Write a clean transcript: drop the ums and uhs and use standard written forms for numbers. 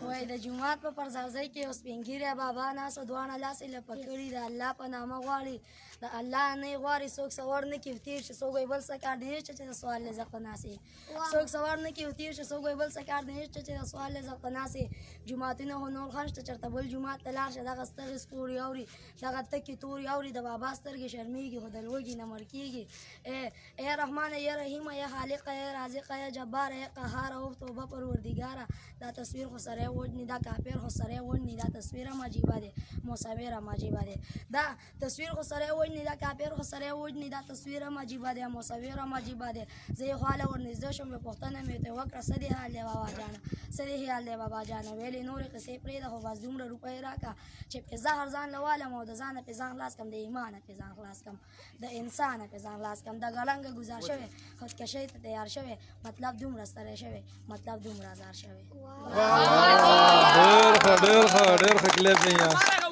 وای د جمعات په پرځای کې اوس پنګیره بابا ناسو دوانه لاس له پکړی د الله په نامه غواړي د الله نه غواړي څوک سوار نه کیفتیر چې څوک بل سکار نه چې سوال له ځقناسي څوک سوار نه کیفتیر چې څوک بل سکار نه چې سوال له ځقناسي جمعاتونه هنور خان ته چرته بل جمعات تلار شه دغه ستر سپوري اوري دغه تکي توري اوري د بابا سترګې شرمېږي خو د لوګي نه مړ کېږي اے رحمان یا رحیم یا خالق یا رازق یا جبار یا قهار او توبه پروردگار دا تصویر خو سره وډنی دا کافر خو سره وډنی دا تصویر ماجیبه ده مصور ماجیبه ده دا تصویر خو سره وډنی دا کافر خو سره وډنی دا تصویر ماجیبه ده مصور ماجیبه ده زه خاله ورنږدې شوم په پښتنه مې ته وکړه سدي حال دی بابا جان سدي حال دی بابا جان ویلې نور قصې پرې ده خو باز دومره روپۍ راکا چې په زهر ځان لواله مو د ځان په ځان خلاص کم د ایمان په ځان خلاص کم د انسان په ځان خلاص کم د ګلنګ گزار شوی خودکشي ته تیار شوی مطلب دومره سره شوی مطلب دومره زار شوی ډېر ښه کلیپ دی